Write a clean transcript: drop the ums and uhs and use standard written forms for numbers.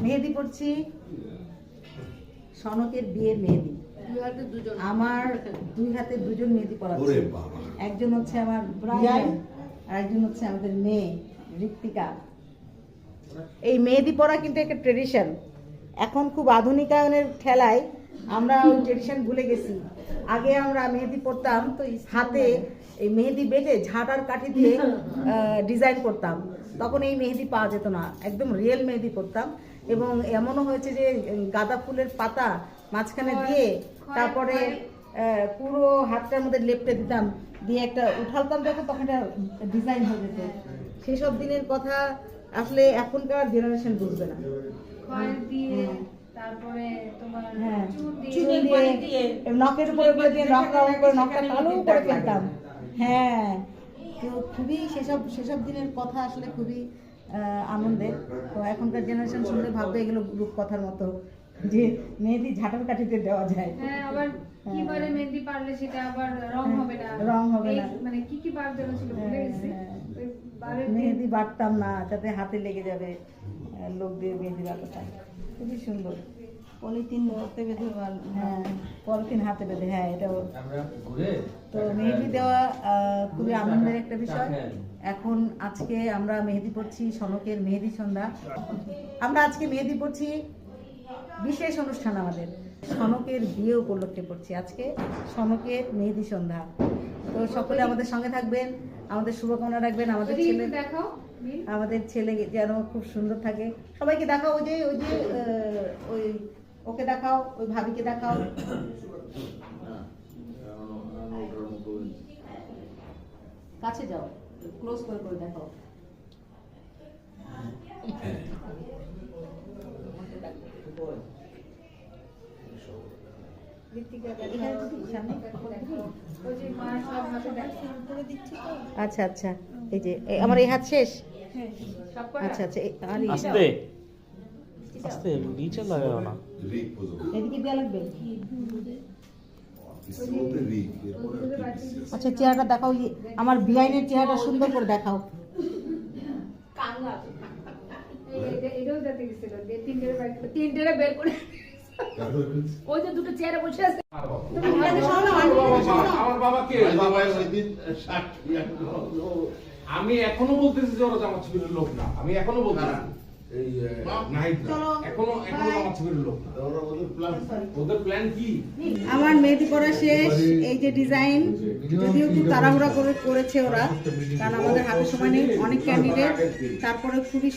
মেহেদি পড়ছি সনকের বিয়ের মেহেদি। আমার দুই হাতে দুজন মেহেদি পড়াচ্ছে। একজন হচ্ছে আমার ব্রাইড আর একজন হচ্ছে আমাদের মেয়ে ঋত্বিকা। এই মেহেদি পড়া কিন্তু একটা ট্রেডিশন। এখন খুব আধুনিকায়নের ঠেলায় আমরা ওই ট্রেডিশন ভুলে গেছি। আগে আমরা মেহেদি পড়তাম তো হাতে এই মেহেদি বেটে ঝাঁটার কাঠি দিয়ে ডিজাইন করতাম। তখন এই মেহেদি পাওয়া যেত না, একদম রিয়েল মেহেদি করতাম। এবং এমনও হয়েছে যে গাঁদা ফুলের পাতা মাঝখানে দিয়ে তারপরে পুরো হাতটার মধ্যে লেপটে দিতাম, দিয়ে একটা উঠালতাম যখন তখন একটা ডিজাইন হয়ে যেত। সেসব দিনের কথা আসলে এখনকার জেনারেশন বুঝবে না। তারপরে তোমার চুন দিয়ে নখের উপরে করে দিয়ে নখটা কালো করে ফেলতাম। হ্যাঁ, তো খুবই সেসব দিনের কথা আসলে খুবই আনন্দের। তো এখনকার জেনারেশন শুনলে ভাববে এগুলো রূপকথার মতো যে মেহেদি ঝাঁটার কাঠিতে দেওয়া যায়। হ্যাঁ, আবার কিভাবে মেহেদি পারলে সেটা আবার রং হবে না, মানে কি বার যেন ছিল ভুলে গেছি। মেহেদি বাটতাম না যাতে হাতে লেগে যাবে, লোক দিয়ে মেহেদি বাটতাম। খুবই সুন্দর। পলিথিন হাতে বেঁধে, হ্যাঁ পলিথিন হাতে বেঁধে, হ্যাঁ এটাও। তো মেহেদি দেওয়া খুবই আনন্দের একটা বিষয়। এখন আজকে আমরা মেহেদি পড়ছি সনকের মেহেদি সন্ধ্যা। আমরা আজকে মেহেদি পড়ছি বিশেষ অনুষ্ঠান আমাদের সনকের বিয়ে উপলক্ষে পড়ছি আজকে সনকের মেহেদি সন্ধ্যা। তো সকলে আমাদের সঙ্গে থাকবেন, আমাদের শুভকামনা রাখবেন। আমাদের ছেলে যেন খুব সুন্দর থাকে। সবাইকে দেখাও, ওই যে ওই ওকে দেখাও, ওই ভাবিকে দেখাও। কাছে যাও, ক্লোজ করে দেখাও। আচ্ছা আচ্ছা, এই যে আমার এই হাত শেষ। আচ্ছা আচ্ছা, আস্তে আস্তে নিচে লাগাও না, এদিকে দেওয়া লাগবে। আচ্ছা, চেহারাটা দেখাও, আমার বিআইনের চেহারাটা সুন্দর করে দেখাও। তিনটে বের করে ওই যে দুটো চেয়ারে বসে আছে। আমার বাবাকে আমি এখনো বলতেছি যে ওরা জামাত শিবিরের লোক না। আমি এখনো বলতেছি ওদের প্ল্যান কি। আমার মেহেদি পড়া শেষ। এই যে ডিজাইন, যদিও খুব তাড়াহুড়া করে করেছে ওরা, কারণ আমাদের হাতে সময় নেই, অনেক ক্যান্ডিডেট, তারপরে খুবই